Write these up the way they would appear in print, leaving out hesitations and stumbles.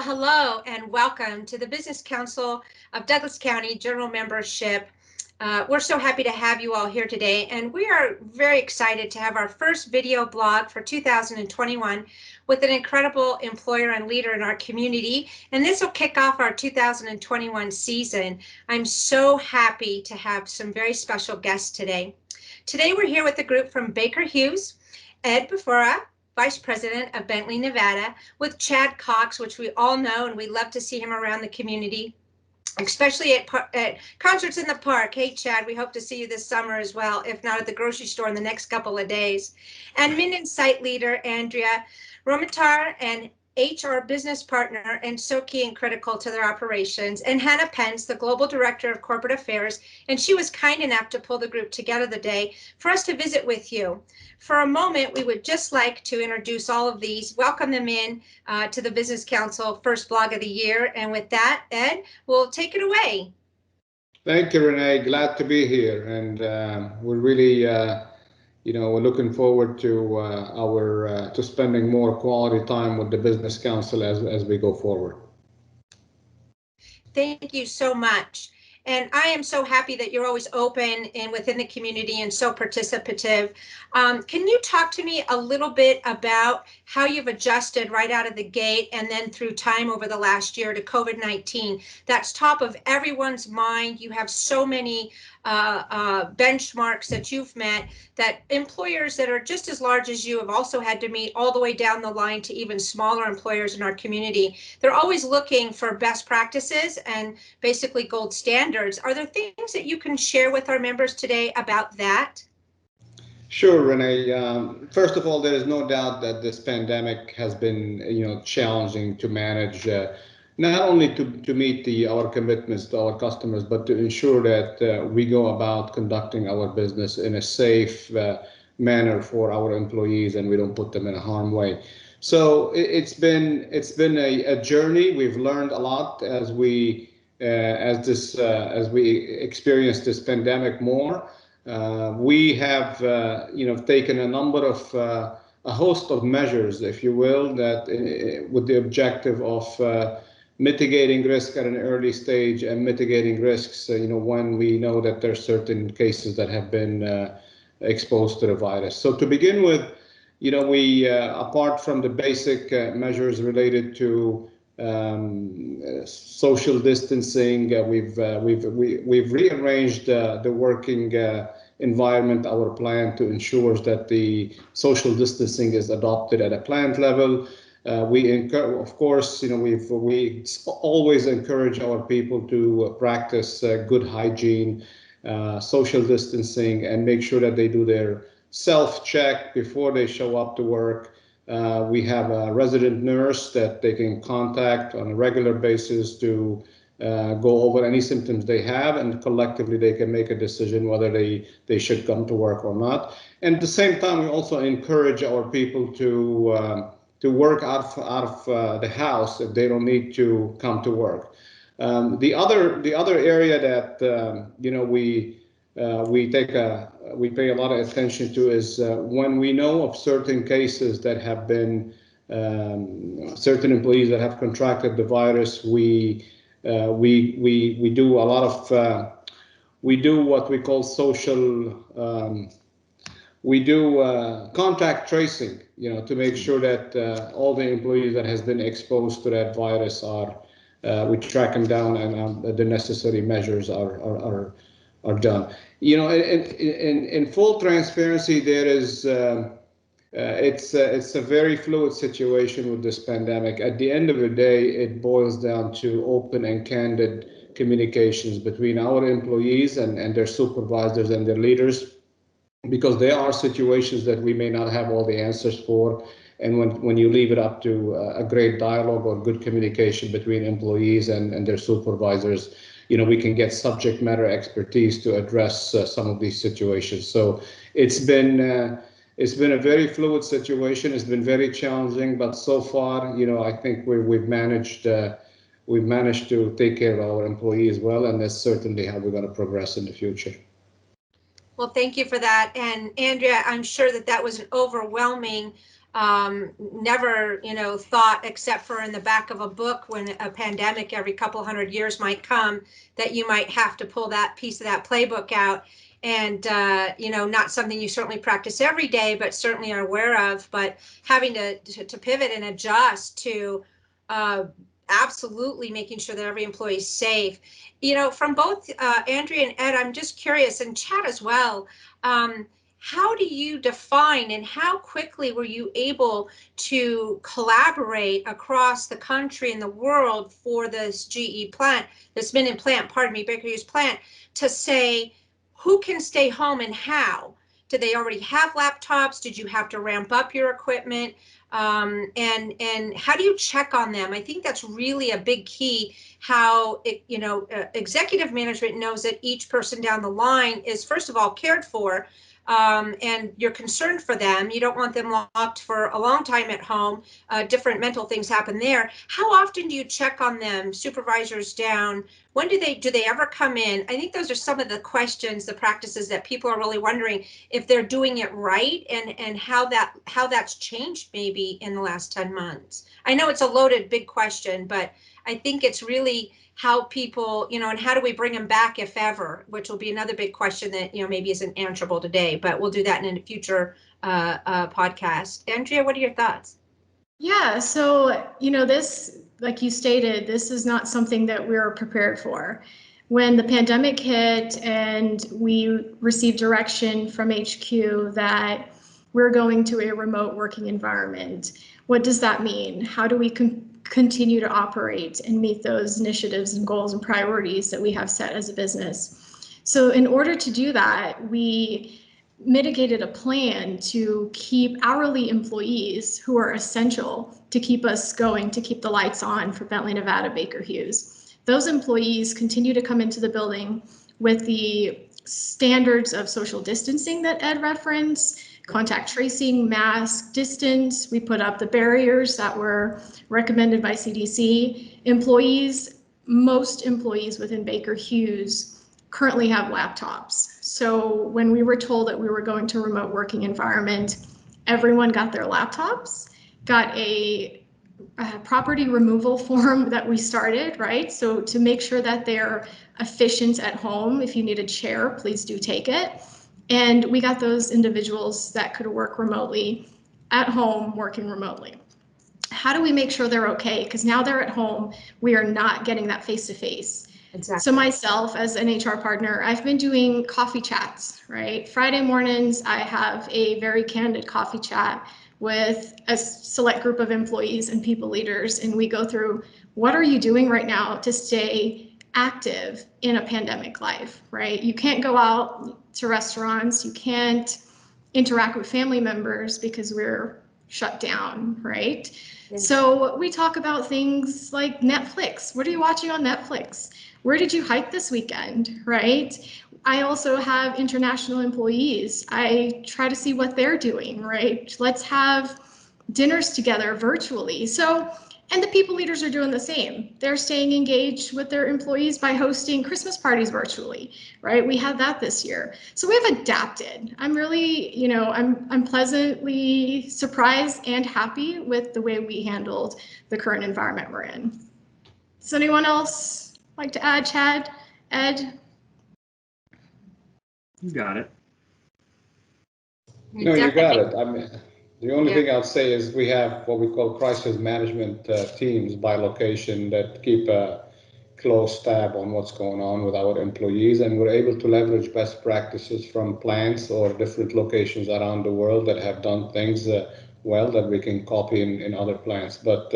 Well, hello and welcome to the Business Council of Douglas County General Membership. We're so happy to have you all here today, and we are very excited to have our first video blog for 2021 with an incredible employer and leader in our community, and this will kick off our 2021 season. I'm so happy to have some very special guests today. Today we're here with a group from Baker Hughes, Ed Befora, Vice President of Bentlty Nevada, with Chad Cox, which we all know, and we love to see him around the community, especially at concerts in the park. Hey, Chad, we hope to see you this summer as well, if not at the grocery store in the next couple of days. And Minden site leader, Andrea Romitar, and HR business partner, and so key and critical to their operations, and Hannah Pence, the Global Director of Corporate Affairs, and she was kind enough to pull the group together today for us to visit with you. For a moment, we would just like to introduce all of these, welcome them in to the Business Council first blog of the year, and with that, Ed, we'll take it away. Thank you, Renee. Glad to be here, and we're really we're looking forward to to spending more quality time with the Business Council as we go forward. Thank you so much. And I am so happy that you're always open and within the community and so participative. Can you talk to me a little bit about how you've adjusted right out of the gate and then through time over the last year to COVID-19? That's top of everyone's mind. You have so many benchmarks that you've met that employers that are just as large as you have also had to meet, all the way down the line to even smaller employers in our community. They're always looking for best practices and basically gold standards. Are there things that you can share with our members today about that? Sure, Renee. First of all, there is no doubt that this pandemic has been, challenging to manage. Not only to meet our commitments to our customers, but to ensure that we go about conducting our business in a safe manner for our employees, and we don't put them in a harm way. So it's been a journey. We've learned a lot as we experience this pandemic more. We have taken a host of measures, if you will, that with the objective of mitigating risk at an early stage and mitigating risks, when we know that there are certain cases that have been exposed to the virus. So to begin with, we apart from the basic measures related to social distancing, we've rearranged the working environment, our plan, to ensure that the social distancing is adopted at a plant level. Of course, we always encourage our people to practice good hygiene, social distancing, and make sure that they do their self-check before they show up to work. We have a resident nurse that they can contact on a regular basis to go over any symptoms they have, and collectively they can make a decision whether they should come to work or not. And at the same time, we also encourage our people to work out of the house if they don't need to come to work. The other area that we pay a lot of attention to is when we know of certain cases that have been certain employees that have contracted the virus. We do a lot of we do what we call social. We do contact tracing, to make sure that all the employees that has been exposed to that virus we track them down, and the necessary measures are done. In full transparency, there is it's a very fluid situation with this pandemic. At the end of the day, it boils down to open and candid communications between our employees and their supervisors and their leaders, because there are situations that we may not have all the answers for. And when you leave it up to a great dialogue or good communication between employees and their supervisors, we can get subject matter expertise to address some of these situations. So it's been a very fluid situation. It's been very challenging, but so far, I think we've managed to take care of our employees well, and that's certainly how we're going to progress in the future. Well, thank you for that. And Andrea, I'm sure that was an overwhelming never, thought, except for in the back of a book when a pandemic every couple hundred years might come, that you might have to pull that piece of that playbook out. And, not something you certainly practice every day, but certainly are aware of. But having to pivot and adjust to absolutely making sure that every employee is safe. From both Andrea and Ed, I'm just curious, and Chad as well, how do you define and how quickly were you able to collaborate across the country and the world for this GE plant, this Minden plant, Baker Hughes plant, to say who can stay home and how? Did they already have laptops? Did you have to ramp up your equipment? And how do you check on them? I think that's really a big key. How executive management knows that each person down the line is, first of all, cared for, and you're concerned for them. You don't want them locked for a long time at home. Different mental things happen there. How often do you check on them, supervisors down? When do they ever come in? I think those are some of the questions, the practices that people are really wondering if they're doing it right, and how that's changed maybe in the last 10 months. I know it's a loaded big question, but I think it's really how people, and how do we bring them back if ever, which will be another big question that, maybe isn't answerable today, but we'll do that in a future podcast. Andrea, what are your thoughts? Yeah, so, this, like you stated, this is not something that we were prepared for. When the pandemic hit and we received direction from HQ that we're going to a remote working environment, what does that mean? How do we continue to operate and meet those initiatives and goals and priorities that we have set as a business? So in order to do that, we mitigated a plan to keep hourly employees who are essential to keep us going, to keep the lights on for Bentlty Nevada Baker Hughes. Those employees continue to come into the building with the standards of social distancing that Ed referenced, contact tracing, mask, distance. We put up the barriers that were recommended by CDC. Most employees within Baker Hughes currently have laptops. So when we were told that we were going to a remote working environment, everyone got their laptops, got a property removal form that we started, right? So to make sure that they're efficient at home, if you need a chair, please do take it. And we got those individuals that could work remotely at home, working remotely. How do we make sure they're okay? Because now they're at home, we are not getting that face-to-face. Exactly. So myself as an HR partner, I've been doing coffee chats, right? Friday mornings, I have a very candid coffee chat with a select group of employees and people leaders, and we go through, what are you doing right now to stay active in a pandemic life, right? You can't go out to restaurants, you can't interact with family members because we're shut down, right? Yeah. So we talk about things like Netflix. What are you watching on Netflix? Where did you hike this weekend, right? I also have international employees. I try to see what they're doing, right? Let's have dinners together virtually. So, and the people leaders are doing the same. They're staying engaged with their employees by hosting Christmas parties virtually, right? We had that this year. So we've adapted. I'm really, I'm pleasantly surprised and happy with the way we handled the current environment we're in. Does anyone else like to add, Chad, Ed? You got it. No, you got it. I mean, the only thing I'll say is we have what we call crisis management teams by location that keep a close tab on what's going on with our employees, and we're able to leverage best practices from plants or different locations around the world that have done things well that we can copy in other plants. But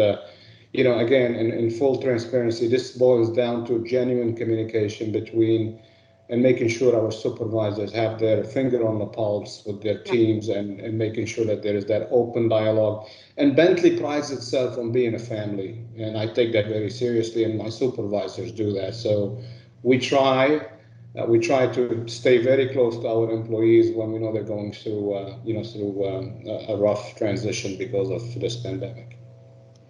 again, in full transparency, this boils down to genuine communication between and making sure our supervisors have their finger on the pulse with their teams and making sure that there is that open dialogue. And Bentlty prides itself on being a family, and I take that very seriously, and my supervisors do that. So we try to stay very close to our employees when we know they're going through a rough transition because of this pandemic.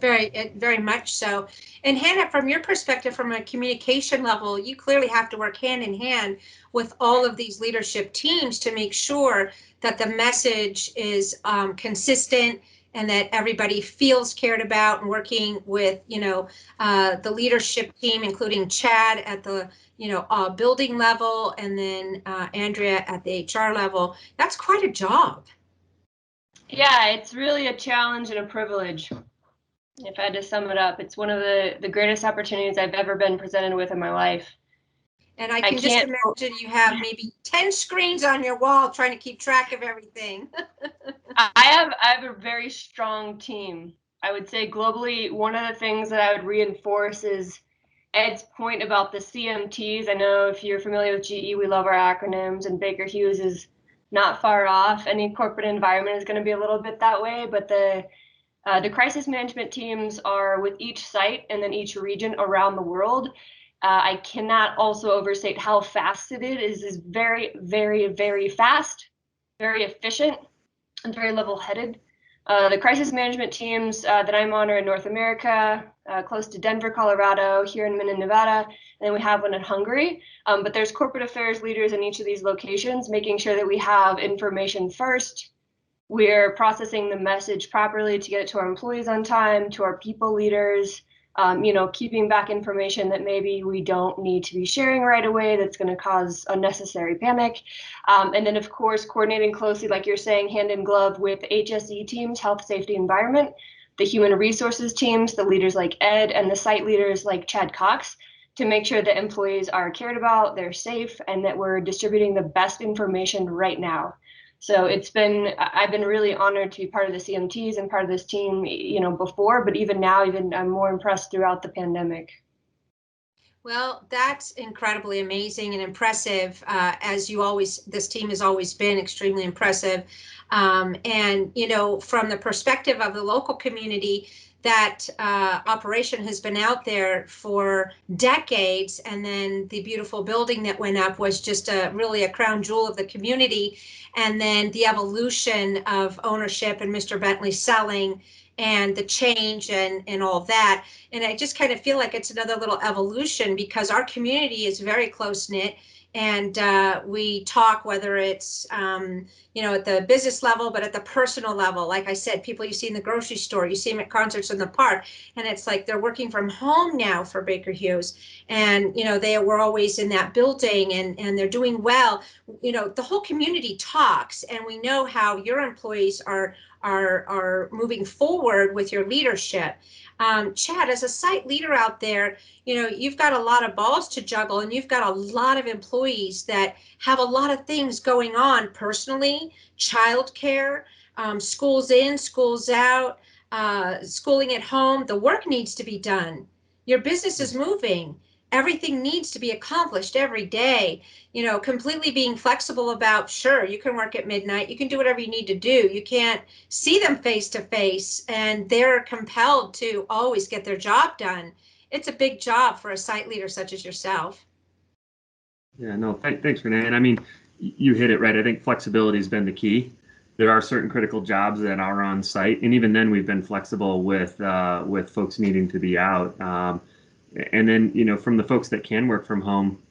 Very much so. And Hannah, from your perspective, from a communication level, you clearly have to work hand in hand with all of these leadership teams to make sure that the message is consistent and that everybody feels cared about, and working with, the leadership team, including Chad at the, building level, and then Andrea at the HR level. That's quite a job. Yeah, it's really a challenge and a privilege. If I had to sum it up, it's one of the greatest opportunities I've ever been presented with in my life. And I can just imagine you have maybe 10 screens on your wall trying to keep track of everything. I have a very strong team. I would say globally, one of the things that I would reinforce is Ed's point about the CMTs. I know if you're familiar with GE, we love our acronyms, and Baker Hughes is not far off. Any corporate environment is going to be a little bit that way, but the crisis management teams are with each site and then each region around the world. I cannot also overstate how fast it is. It is very, very, very fast, very efficient, and very level-headed. The crisis management teams that I'm on are in North America, close to Denver, Colorado, here in Minden, Nevada, and then we have one in Hungary. But there's corporate affairs leaders in each of these locations, making sure that we have information first. We're processing the message properly to get it to our employees on time, to our people leaders, keeping back information that maybe we don't need to be sharing right away that's going to cause unnecessary panic. And then, of course, coordinating closely, like you're saying, hand in glove with HSE teams, health, safety, environment, the human resources teams, the leaders like Ed, and the site leaders like Chad Cox, to make sure that employees are cared about, they're safe, and that we're distributing the best information right now. So I've been really honored to be part of the CMTs and part of this team, before, but even now, I'm more impressed throughout the pandemic. Well, that's incredibly amazing and impressive, this team has always been extremely impressive. And, from the perspective of the local community, that operation has been out there for decades, and then the beautiful building that went up was just really a crown jewel of the community. And then the evolution of ownership and Mr. Bentley selling, and the change and all that. And I just kind of feel like it's another little evolution, because our community is very close knit, and we talk, whether it's at the business level, but at the personal level. Like I said, people you see in the grocery store, you see them at concerts in the park, and it's like they're working from home now for Baker Hughes, and they were always in that building, and they're doing well. The whole community talks, and we know how your employees are moving forward with your leadership. Chad, as a site leader out there, you've got a lot of balls to juggle, and you've got a lot of employees that have a lot of things going on personally, childcare, schools in, schools out, schooling at home. The work needs to be done. Your business is moving. Everything needs to be accomplished every day. Completely being flexible about, sure, you can work at midnight, you can do whatever you need to do. You can't see them face to face, and they're compelled to always get their job done. It's a big job for a site leader such as yourself. Yeah, no, thanks, Renee. And I mean, you hit it right. I think flexibility has been the key. There are certain critical jobs that are on site, and even then we've been flexible with folks needing to be out. And then, from the folks that can work from home,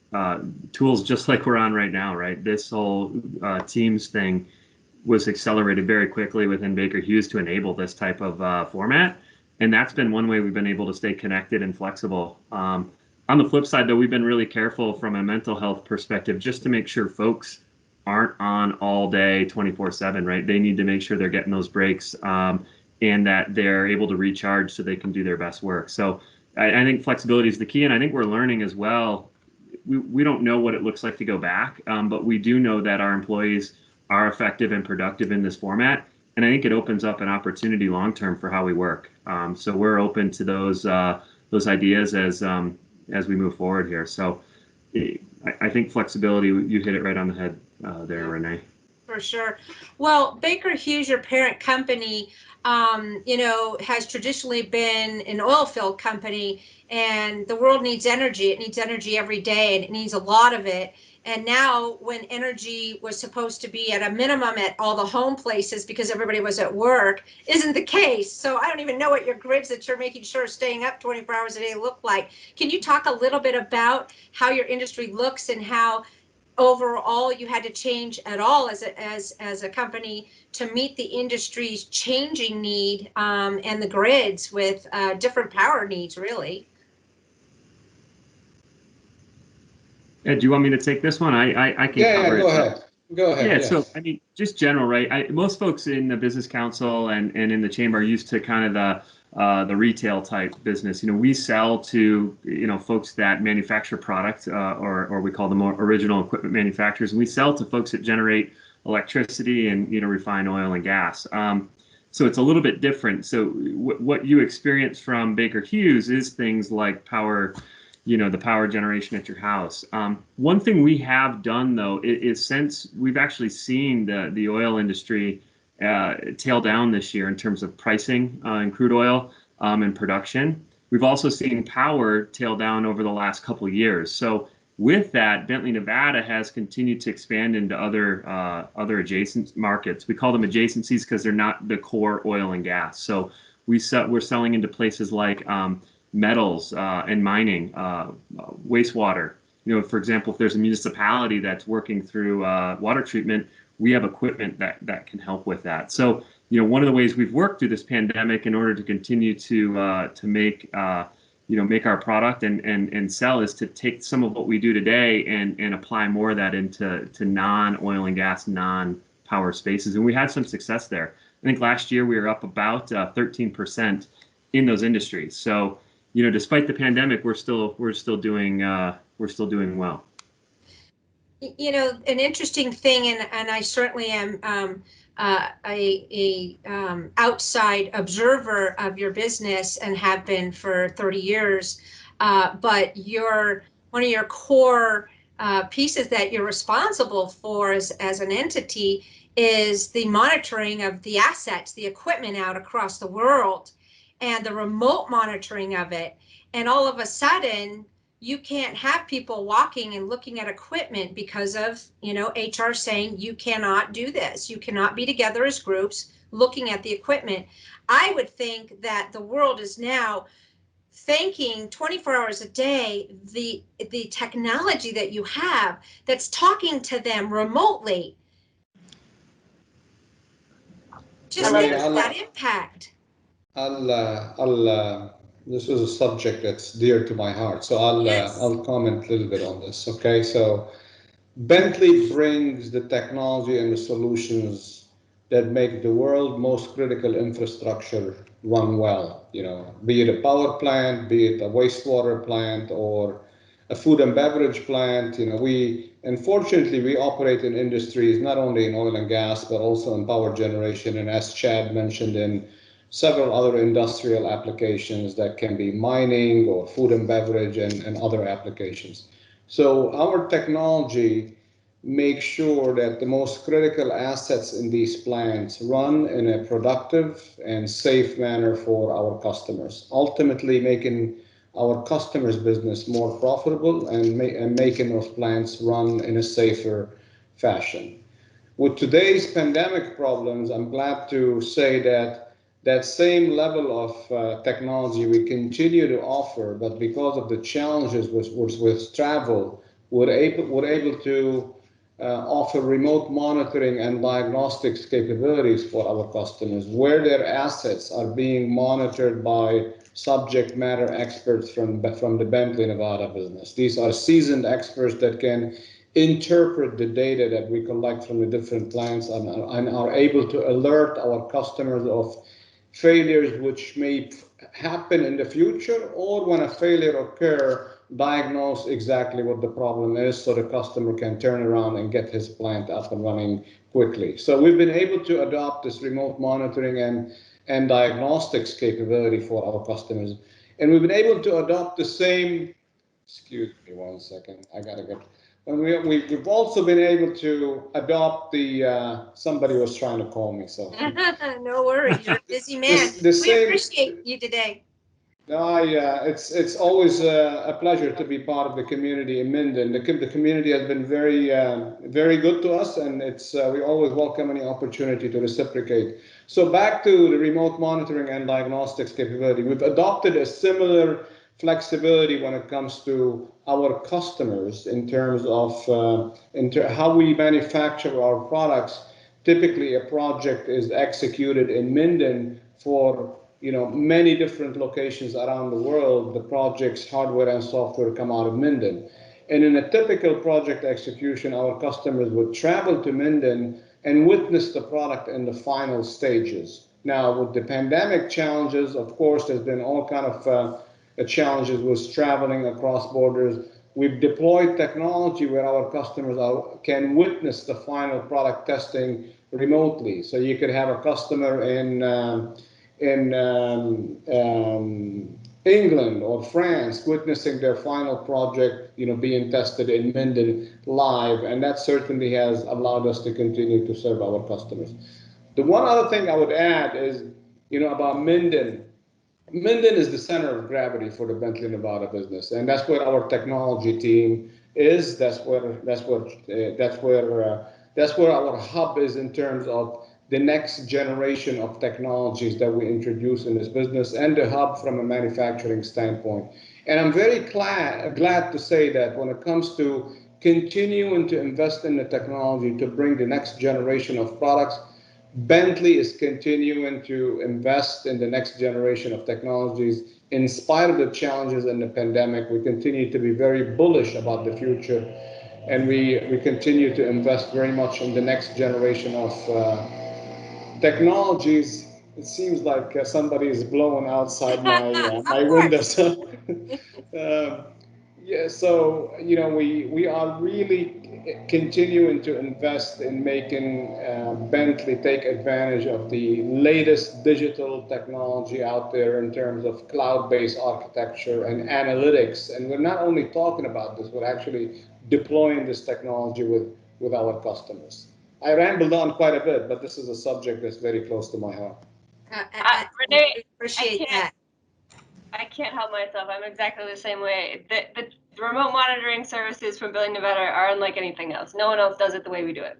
tools just like we're on right now, right? This whole Teams thing was accelerated very quickly within Baker Hughes to enable this type of format. And that's been one way we've been able to stay connected and flexible. On the flip side, though, we've been really careful from a mental health perspective just to make sure folks aren't on all day 24/7, right? They need to make sure they're getting those breaks and that they're able to recharge so they can do their best work. So I think flexibility is the key. And I think we're learning as well. We don't know what it looks like to go back, but we do know that our employees are effective and productive in this format. And I think it opens up an opportunity long-term for how we work. So we're open to those ideas as we move forward here. So I think flexibility, you hit it right on the head there, Renee. For sure. Well, Baker Hughes, your parent company, has traditionally been an oil field company, and the world needs energy. It needs energy every day, and it needs a lot of it. And now, when energy was supposed to be at a minimum at all the home places because everybody was at work, isn't the case. So I don't even know what your grids that you're making sure are staying up 24 hours a day look like. Can you talk a little bit about how your industry looks and how overall you had to change at all as a company to meet the industry's changing need and the grids with different power needs, really? Ed, do you want me to take this one? I can cover it. Go ahead. Go ahead. Yeah, yes. so I mean, just general, right? Most folks in the business council and in the chamber are used to kind of the retail type business. You know, we sell to, you know, folks that manufacture product or we call them original equipment manufacturers. And we sell to folks that generate electricity and, you know, refine oil and gas. So it's a little bit different. So what you experience from Baker Hughes is things like power, you know, the power generation at your house. One thing we have done though is since we've actually seen the oil industry tail down this year in terms of pricing in crude oil and production, we've also seen power tail down over the last couple of years. So with that, Bentlty Nevada has continued to expand into other adjacent markets. We call them adjacencies because they're not the core oil and gas. So we're selling into places like metals and mining, wastewater. You know, for example, if there's a municipality that's working through water treatment, we have equipment that can help with that. So, you know, one of the ways we've worked through this pandemic in order to continue to make you know, make our product and sell is to take some of what we do today and apply more of that into non-oil and gas, non-power spaces. And we had some success there. I think last year we were up about 13% in those industries. So, you know, despite the pandemic, we're still doing well. You know, an interesting thing, and I certainly am a outside observer of your business and have been for 30 years. But one of your core pieces that you're responsible for as an entity is the monitoring of the assets, the equipment out across the world, and the remote monitoring of it. And all of a sudden, you can't have people walking and looking at equipment because of, you know, HR saying you cannot do this. You cannot be together as groups looking at the equipment. I would think that the world is now thanking 24 hours a day the technology that you have that's talking to them remotely. Just think of that impact. This is a subject that's dear to my heart, so I'll comment a little bit on this. Okay, so Bentlty brings the technology and the solutions that make the world's most critical infrastructure run well. You know, be it a power plant, be it a wastewater plant, or a food and beverage plant. You know, unfortunately we operate in industries not only in oil and gas but also in power generation, and as Chad mentioned, in several other industrial applications that can be mining or food and beverage and other applications. So our technology makes sure that the most critical assets in these plants run in a productive and safe manner for our customers, ultimately making our customers' business more profitable and making those plants run in a safer fashion. With today's pandemic problems, I'm glad to say that same level of technology we continue to offer, but because of the challenges with travel, we're able to offer remote monitoring and diagnostics capabilities for our customers, where their assets are being monitored by subject matter experts from the Bentlty Nevada business. These are seasoned experts that can interpret the data that we collect from the different plants and are able to alert our customers of failures which may happen in the future, or when a failure occurs, diagnose exactly what the problem is so the customer can turn around and get his plant up and running quickly. So we've been able to adopt this remote monitoring and diagnostics capability for our customers. And we've been able to adopt the same, excuse me one second, I gotta get, and we've also been able to adopt somebody was trying to call me, so. No worries, you're a busy man. We appreciate you today. No, it's always a pleasure to be part of the community in Minden. The community has been very good to us, and we always welcome any opportunity to reciprocate. So back to the remote monitoring and diagnostics capability, we've adopted a similar flexibility when it comes to our customers in terms of how we manufacture our products. Typically, a project is executed in Minden for many different locations around the world. The project's hardware and software come out of Minden. And in a typical project execution, our customers would travel to Minden and witness the product in the final stages. Now, with the pandemic challenges, of course, there's been all kind of challenges with traveling across borders. We've deployed technology where our customers can witness the final product testing remotely. So you could have a customer in England or France witnessing their final project, being tested in Minden live, and that certainly has allowed us to continue to serve our customers. The one other thing I would add is, about Minden. Minden is the center of gravity for the Bentlty Nevada business, and that's where our technology team is. That's where our hub is in terms of the next generation of technologies that we introduce in this business, and the hub from a manufacturing standpoint. And I'm very glad to say that when it comes to continuing to invest in the technology to bring the next generation of products, Bentley is continuing to invest in the next generation of technologies. In spite of the challenges in the pandemic, we continue to be very bullish about the future, and we continue to invest very much in the next generation of technologies. It seems like somebody is blowing outside my window. So, yeah, so we are really continuing to invest in making Bentley take advantage of the latest digital technology out there in terms of cloud-based architecture and analytics. And we're not only talking about this, we're actually deploying this technology with our customers. I rambled on quite a bit, but this is a subject that's very close to my heart. Renee, appreciate that. I can't help myself. I'm exactly the same way. The remote monitoring services from Benlty Nevada are unlike anything else. No one else does it the way we do it.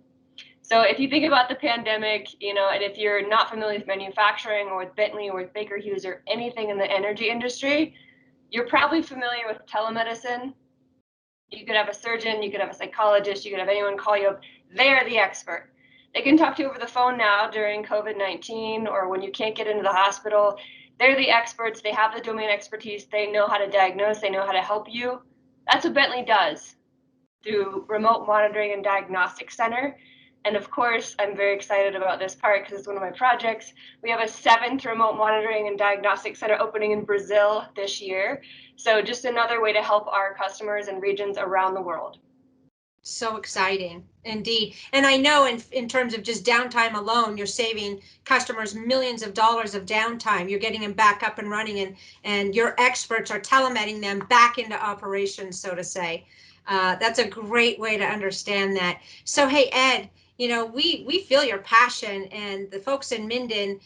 So if you think about the pandemic, and if you're not familiar with manufacturing or with Bentley or with Baker Hughes or anything in the energy industry, you're probably familiar with telemedicine. You could have a surgeon, you could have a psychologist, you could have anyone call you up. They're the expert. They can talk to you over the phone now during COVID-19 or when you can't get into the hospital. They're the experts. They have the domain expertise. They know how to diagnose. They know how to help you. That's what Bentley does through Remote Monitoring and Diagnostic Center. And of course, I'm very excited about this part because it's one of my projects. We have a 7th Remote Monitoring and Diagnostic Center opening in Brazil this year. So just another way to help our customers in regions around the world. So exciting, indeed. And I know in terms of just downtime alone, you're saving customers millions of dollars of downtime. You're getting them back up and running, and your experts are telemetting them back into operations, so to say. That's a great way to understand that. So, hey, Ed, we feel your passion, and the folks in Minden,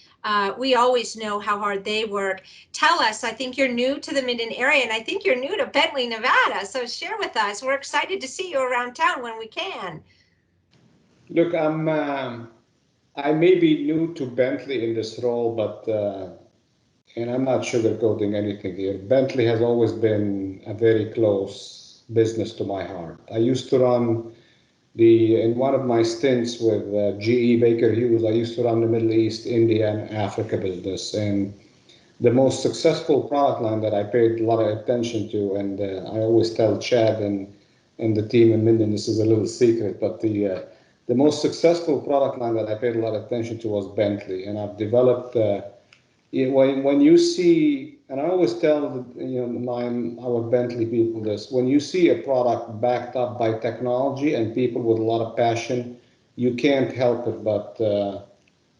we always know how hard they work. Tell us, I think you're new to the Minden area, and I think you're new to Bentlty, Nevada. So share with us. We're excited to see you around town when we can. Look, I may be new to Bentley in this role, but and I'm not sugarcoating anything here. Bentley has always been a very close business to my heart. I used to run in one of my stints with GE Baker Hughes, I used to run the Middle East, India, and Africa business. And the most successful product line that I paid a lot of attention to, and I always tell Chad and the team in Minden, this is a little secret, but the most successful product line that I paid a lot of attention to was Bentley. And I've developed, when you see, and I always tell our Bentley people this, when you see a product backed up by technology and people with a lot of passion, you can't help it but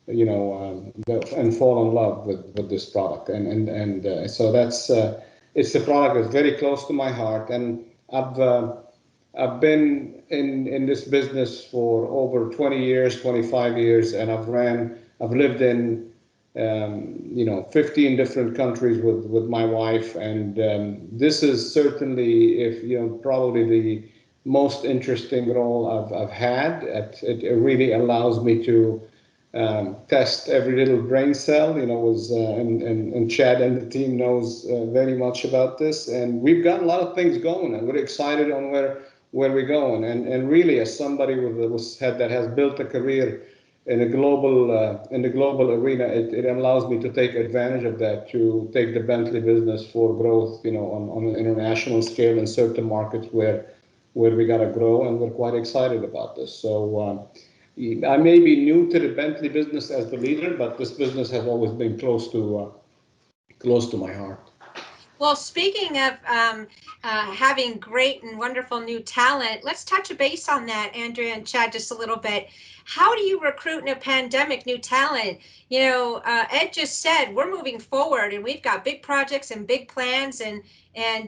and fall in love with this product. And so that's it's a product that's very close to my heart. And I've been in this business for over 20 years, 25 years, and I've lived in 15 different countries with my wife, and this is certainly, probably the most interesting role I've had. It really allows me to test every little brain cell, and Chad and the team knows very much about this. And we've got a lot of things going, and we're excited on where we're going. And really, as somebody that has built a career in the global arena, it allows me to take advantage of that, to take the Bentley business for growth, on an international scale in certain markets where we got to grow, and we're quite excited about this. So I may be new to the Bentley business as the leader, but this business has always been close to my heart. Well, speaking of having great and wonderful new talent, let's touch a base on that, Andrea and Chad, just a little bit. How do you recruit in a pandemic new talent? Ed just said we're moving forward and we've got big projects and big plans, and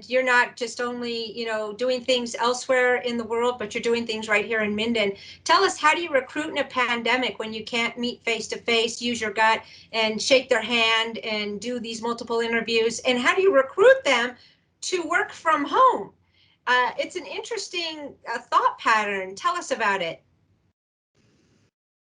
you're not just only, doing things elsewhere in the world, but you're doing things right here in Minden. Tell us, how do you recruit in a pandemic when you can't meet face to face, use your gut and shake their hand and do these multiple interviews? And how do you recruit them to work from home? It's an interesting thought pattern. Tell us about it.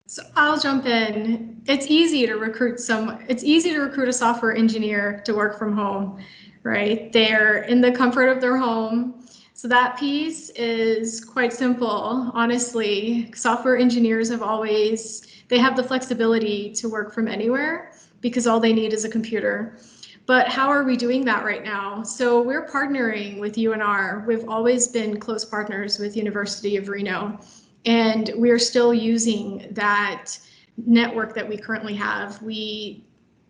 So I'll jump in. It's easy to recruit a software engineer to work from home, right? They're in the comfort of their home. So that piece is quite simple. Honestly, software engineers they have the flexibility to work from anywhere because all they need is a computer. But how are we doing that right now? So we're partnering with UNR. We've always been close partners with University of Reno. And we're still using that network that we currently have. We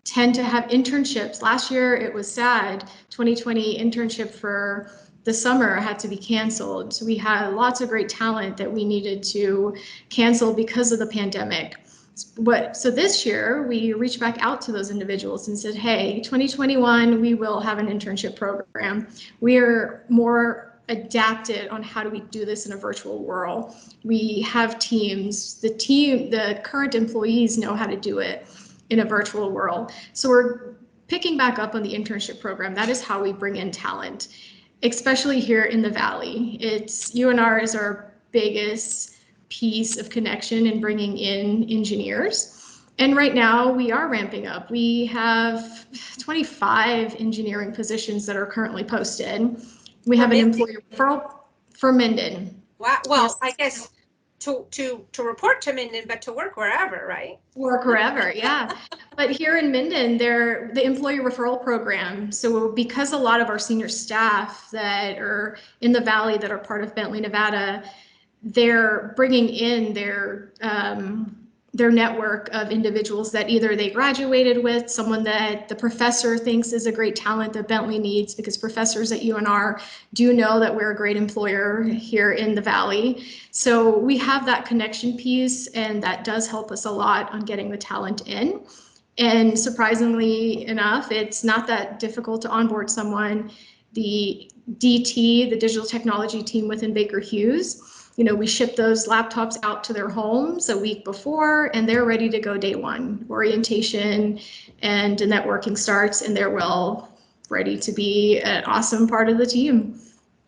tend to have internships. Last year, it was sad. 2020 internship for the summer had to be canceled. So we had lots of great talent that we needed to cancel because of the pandemic. So this year, we reached back out to those individuals and said, hey, 2021, we will have an internship program. We're more adapted on how do we do this in a virtual world. We have teams. The current employees know how to do it in a virtual world. So we're picking back up on the internship program. That is how we bring in talent, especially here in the Valley. UNR is our biggest piece of connection in bringing in engineers. And right now we are ramping up. We have 25 engineering positions that are currently posted. We have an employee referral for Minden. Wow. Well, yes. I guess to report to Minden, but to work wherever, right? Work wherever, yeah. But here in Minden, they're the employee referral program. So because a lot of our senior staff that are in the Valley that are part of Bentley, Nevada, they're bringing in their network of individuals that either they graduated with, someone that the professor thinks is a great talent that Bentley needs, because professors at UNR do know that we're a great employer here in the Valley. So we have that connection piece, and that does help us a lot on getting the talent in. And surprisingly enough, it's not that difficult to onboard someone. The DT, the digital technology team within Baker Hughes, we ship those laptops out to their homes a week before, and they're ready to go day one. Orientation and networking starts, and they're ready to be an awesome part of the team.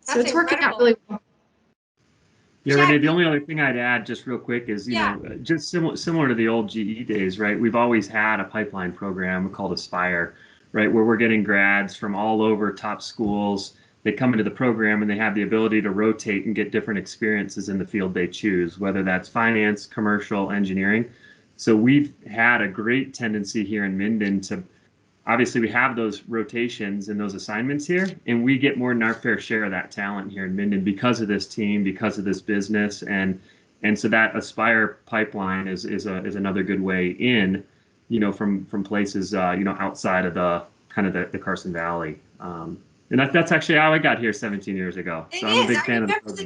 So it's working out really well. Yeah, Renee, the only other thing I'd add just real quick is, just similar to the old GE days, right? We've always had a pipeline program called Aspire, right? Where we're getting grads from all over top schools. They come into the program and they have the ability to rotate and get different experiences in the field they choose, whether that's finance, commercial, engineering. So we've had a great tendency here in Minden to, obviously we have those rotations and those assignments here, and we get more than our fair share of that talent here in Minden because of this team, because of this business. And so that Aspire pipeline is another good way in, from places, outside of the Carson Valley. And that's actually how I got here 17 years ago. So I'm a big fan of the program.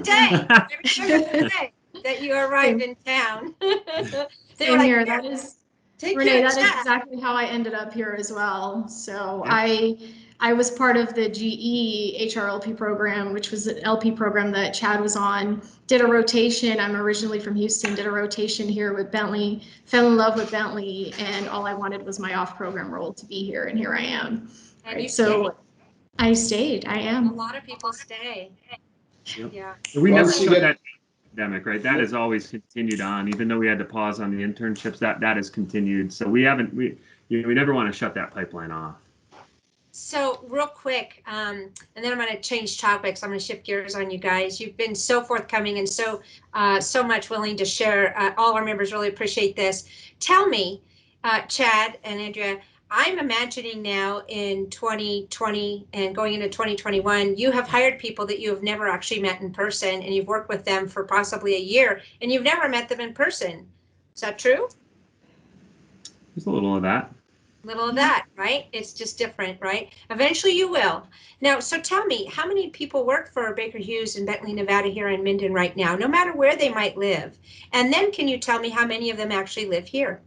the day that you arrived in town. Same here. That is, Renee, that is exactly how I ended up here as well. So yeah. I was part of the GE HRLP program, which was an LP program that Chad was on, did a rotation. I'm originally from Houston, did a rotation here with Bentley, fell in love with Bentley, and all I wanted was my off-program role to be here, and here I am. And right? So I stayed. I am. A lot of people stay. Yep. Yeah. We never showed pandemic, right? That has always continued on, even though we had to pause on the internships. That has continued. So we never want to shut that pipeline off. So real quick, and then I'm going to change topics. I'm going to shift gears on you guys. You've been so forthcoming and so much willing to share. All our members really appreciate this. Tell me, Chad and Andrea, I'm imagining now in 2020 and going into 2021, you have hired people that you have never actually met in person, and you've worked with them for possibly a year, and you've never met them in person. Is that true? There's a little of that. Little of that, right? It's just different, right? Eventually you will. Now, so tell me, how many people work for Baker Hughes in Bentlty, Nevada here in Minden right now, no matter where they might live? And then can you tell me how many of them actually live here?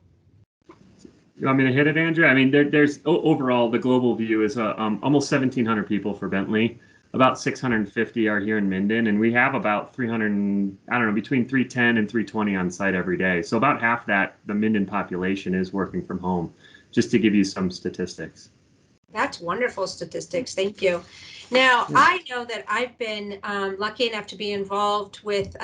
You want me to hit it, Andrea? I mean, there's overall, the global view is almost 1,700 people for Bentlty. About 650 are here in Minden, and we have about 300, I don't know, between 310 and 320 on site every day. So about half that, the Minden population is working from home, just to give you some statistics. That's wonderful statistics. Thank you. Now, yeah. I know that I've been lucky enough to be involved with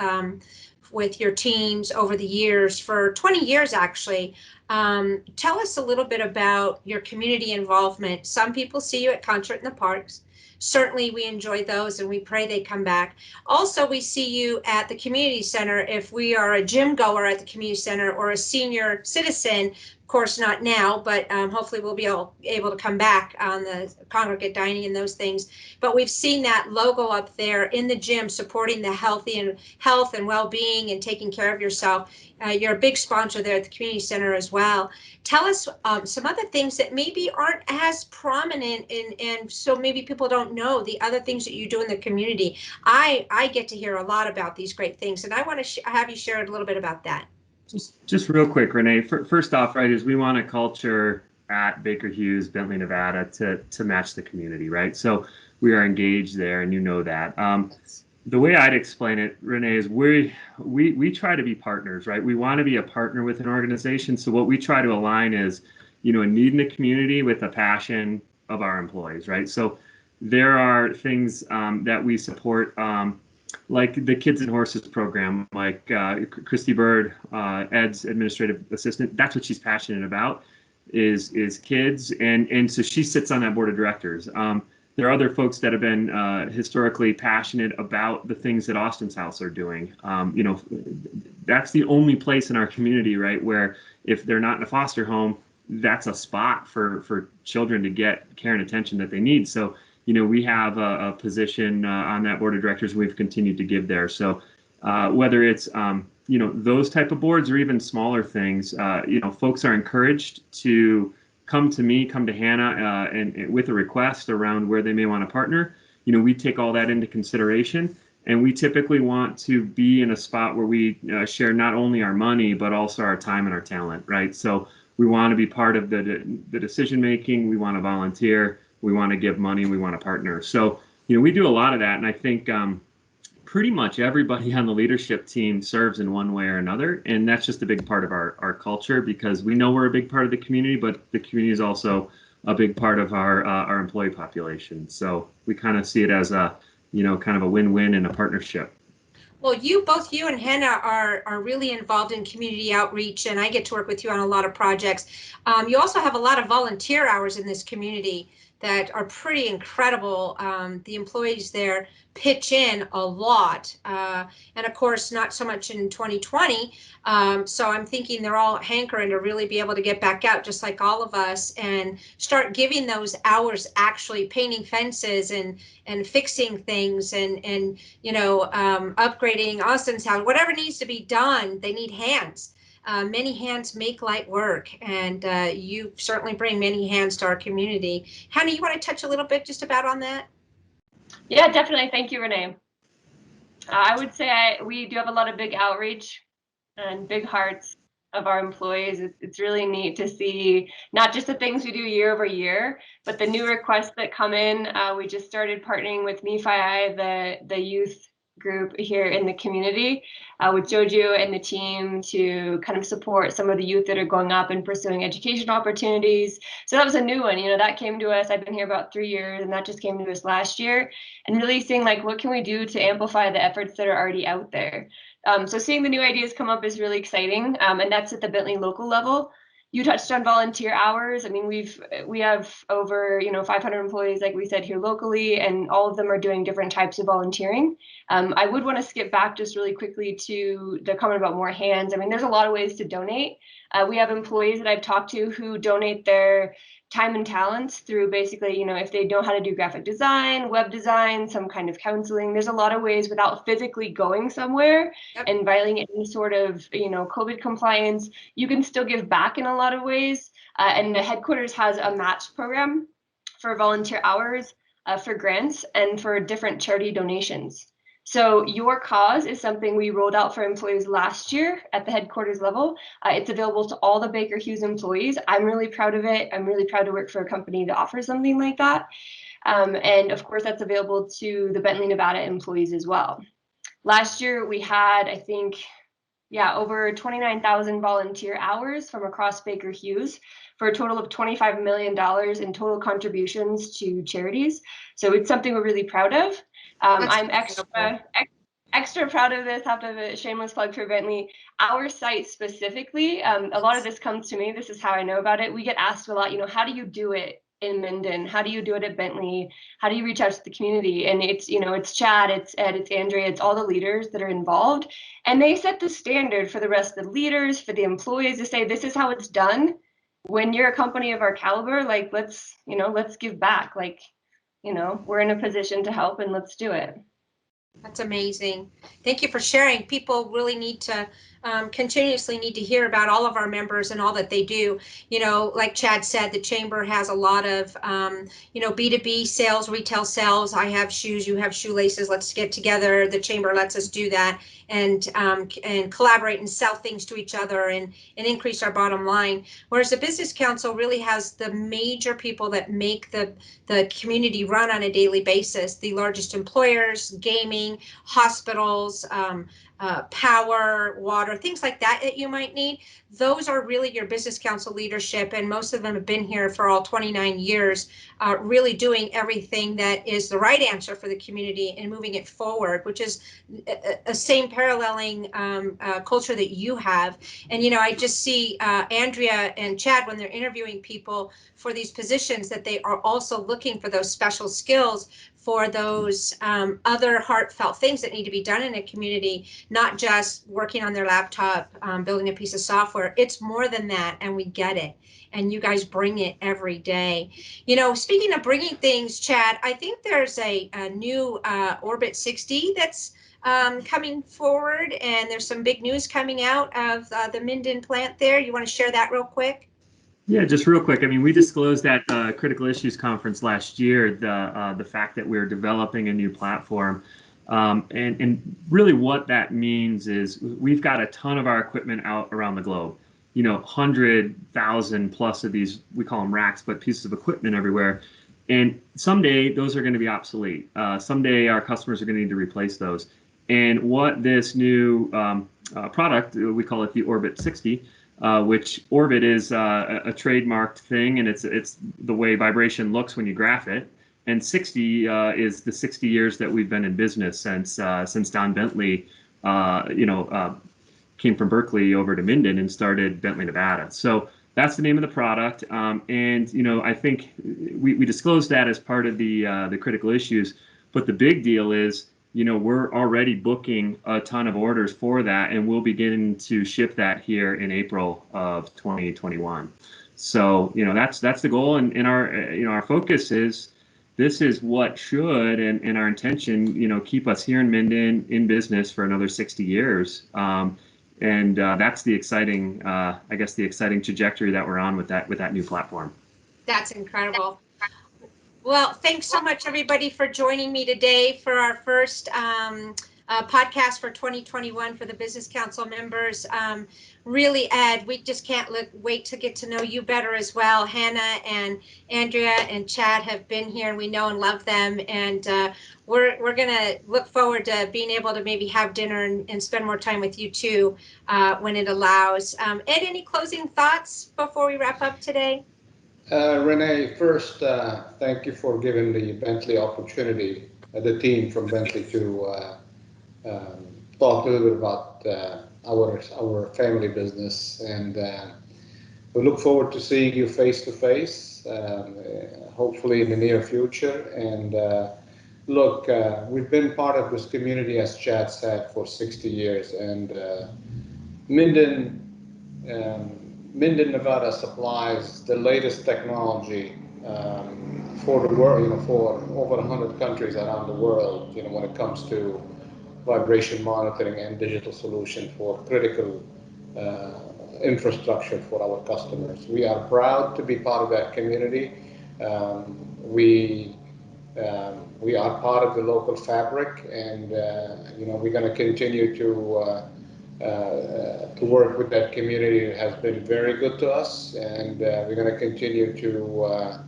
your teams over the years, for 20 years, actually. Tell us a little bit about your community involvement. Some people see you at Concert in the Parks. Certainly we enjoy those and we pray they come back. Also, we see you at the community center if we are a gym goer at the community center or a senior citizen. Of course, not now, but hopefully we'll be able to come back on the congregate dining and those things. But we've seen that logo up there in the gym supporting the health and well-being and taking care of yourself. You're a big sponsor there at the community center as well. Tell us some other things that maybe aren't as prominent, and so maybe people don't know the other things that you do in the community. I get to hear a lot about these great things, and I want to have you share a little bit about that. Just real quick, Renee, first off, right, is we want a culture at Baker Hughes, Bentlty, Nevada to match the community, right? So we are engaged there, and you know that. The way I'd explain it, Renee, is we try to be partners, right? We want to be a partner with an organization. So what we try to align is, a need in the community with the passion of our employees, right? So there are things that we support, like the Kids and Horses program, like Christy Bird, Ed's administrative assistant. That's what she's passionate about, is kids, and so she sits on that board of directors. There are other folks that have been historically passionate about the things that Austin's House are doing. That's the only place in our community, right, where if they're not in a foster home, that's a spot for children to get care and attention that they need. So we have a position on that board of directors we've continued to give there. So whether it's, those type of boards or even smaller things, folks are encouraged to come to me, come to Hannah, and with a request around where they may want to partner. We take all that into consideration, and we typically want to be in a spot where we share not only our money, but also our time and our talent, right? So we want to be part of the decision making. We want to volunteer. We want to give money, we want to partner. So, we do a lot of that. And I think pretty much everybody on the leadership team serves in one way or another. And that's just a big part of our culture, because we know we're a big part of the community, but the community is also a big part of our employee population. So we kind of see it as a, kind of a win-win and a partnership. Well, both you and Hannah are really involved in community outreach, and I get to work with you on a lot of projects. You also have a lot of volunteer hours in this community that are pretty incredible. The employees there pitch in a lot, and of course not so much in 2020. So I'm thinking they're all hankering to really be able to get back out, just like all of us, and start giving those hours actually painting fences and fixing things and upgrading Austin's House. Whatever needs to be done, they need hands. Many hands make light work, and you certainly bring many hands to our community. Hannah, you want to touch a little bit just about on that? Yeah, definitely. Thank you, Renee. I would say we do have a lot of big outreach and big hearts of our employees. It's really neat to see not just the things we do year over year, but the new requests that come in. We just started partnering with Nephi, the youth group here in the community with Jojo and the team to kind of support some of the youth that are going up and pursuing education opportunities. So that was a new one, that came to us. I've been here about 3 years, and that just came to us last year, and really seeing like, what can we do to amplify the efforts that are already out there? So seeing the new ideas come up is really exciting, and that's at the Bentlty local level. You touched on volunteer hours. I mean, we have over 500 employees, like we said, here locally, and all of them are doing different types of volunteering. I would want to skip back just really quickly to the comment about more hands. I mean, there's a lot of ways to donate. We have employees that I've talked to who donate their time and talents through basically, if they know how to do graphic design, web design, some kind of counseling. There's a lot of ways without physically going somewhere and violating any sort of, COVID compliance. You can still give back in a lot of ways. And the headquarters has a match program for volunteer hours, for grants, and for different charity donations. So Your Cause is something we rolled out for employees last year at the headquarters level. It's available to all the Baker Hughes employees. I'm really proud of it. I'm really proud to work for a company that offers something like that. And of course, that's available to the Bentlty Nevada employees as well. Last year, we had, I think, over 29,000 volunteer hours from across Baker Hughes for a total of $25 million in total contributions to charities. So it's something we're really proud of. I'm extra proud of this. Have to have a shameless plug for Bentlty. Our site specifically, a lot of this comes to me. This is how I know about it. We get asked a lot, how do you do it in Minden? How do you do it at Bentlty? How do you reach out to the community? And it's, it's Chad, it's Ed, it's Andrea, it's all the leaders that are involved. And they set the standard for the rest of the leaders, for the employees to say, this is how it's done. When you're a company of our caliber, like, let's give back. Like, we're in a position to help, and let's do it. That's amazing. Thank you for sharing. People really need to continuously need to hear about all of our members and all that they do. Like Chad said, the chamber has a lot of, B2B sales, retail sales. I have shoes, you have shoelaces. Let's get together. The chamber lets us do that and collaborate and sell things to each other and increase our bottom line. Whereas the Business Council really has the major people that make the community run on a daily basis. The largest employers, gaming, hospitals, power, water, things like that you might need. Those are really your Business Council leadership, and most of them have been here for all 29 years, really doing everything that is the right answer for the community and moving it forward, which is a same paralleling culture that you have. And I just see Andrea and Chad, when they're interviewing people for these positions, that they are also looking for those special skills for those other heartfelt things that need to be done in a community, not just working on their laptop, building a piece of software. It's more than that, and we get it. And you guys bring it every day. Speaking of bringing things, Chad, I think there's a new Orbit 60 that's coming forward, and there's some big news coming out of the Minden plant there. You want to share that real quick? Yeah, just real quick. I mean, we disclosed at the Critical Issues Conference last year the fact that we're developing a new platform. And really what that means is we've got a ton of our equipment out around the globe. 100,000 plus of these, we call them racks, but pieces of equipment everywhere. And someday those are going to be obsolete. Someday our customers are going to need to replace those. And what this new product, we call it the Orbit 60, which Orbit is a trademarked thing, and it's the way vibration looks when you graph it. And 60 is the 60 years that we've been in business since Don Bentlty, came from Berkeley over to Minden and started Bentlty Nevada. So that's the name of the product. And I think we disclosed that as part of the critical issues. But the big deal is, we're already booking a ton of orders for that, and we'll begin to ship that here in April of 2021. So, that's the goal, and our focus is, this is what should, and our intention, keep us here in Minden in business for another 60 years. And that's the exciting, the exciting trajectory that we're on with that new platform. That's incredible. Well, thanks so much, everybody, for joining me today for our first podcast for 2021 for the Business Council members. Really, Ed, we just can't wait to get to know you better as well. Hannah and Andrea and Chad have been here, and we know and love them. And we're going to look forward to being able to maybe have dinner and spend more time with you too when it allows. Ed, any closing thoughts before we wrap up today? Renee, first, thank you for giving the Bentley opportunity, the team from Bentley, to talk a little bit about our family business, and we look forward to seeing you face to face, hopefully in the near future. And look, we've been part of this community, as Chad said, for 60 years, and Minden Nevada supplies the latest technology for the world, for over 100 countries around the world, when it comes to vibration monitoring and digital solution for critical infrastructure for our customers. We are proud to be part of that community. We are part of the local fabric, and we're going to continue to work with that community. It has been very good to us, and we're going to continue to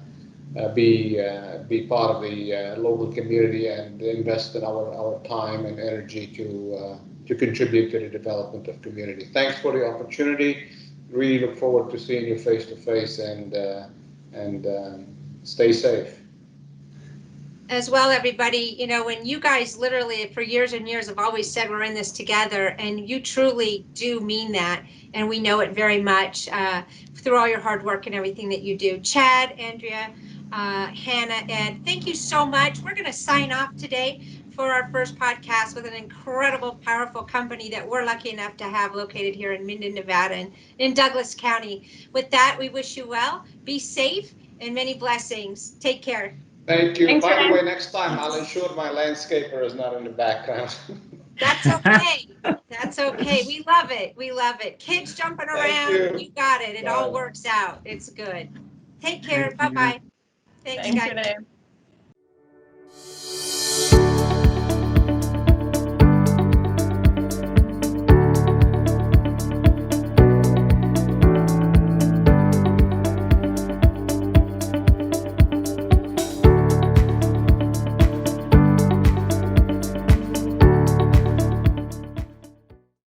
be part of the local community and invest in our time and energy to contribute to the development of community. Thanks for the opportunity. Really look forward to seeing you face to face, and stay safe. As well, everybody, when you guys literally for years and years have always said we're in this together, and you truly do mean that, and we know it very much through all your hard work and everything that you do. Chad, Andrea, Hannah, Ed, thank you so much. We're going to sign off today for our first podcast with an incredible, powerful company that we're lucky enough to have located here in Minden, Nevada, and in Douglas County. With that, we wish you well, be safe, and many blessings. Take care. Thank you. Thanks, By the Renee. way, next time I'll ensure my landscaper is not in the background. That's okay. That's okay. We love it. We love it. Kids jumping Thank around. you. You got it. It all Bye. works out. It's good. Take care. Thanks, Bye-bye. Thanks, Thanks, guys. Renee.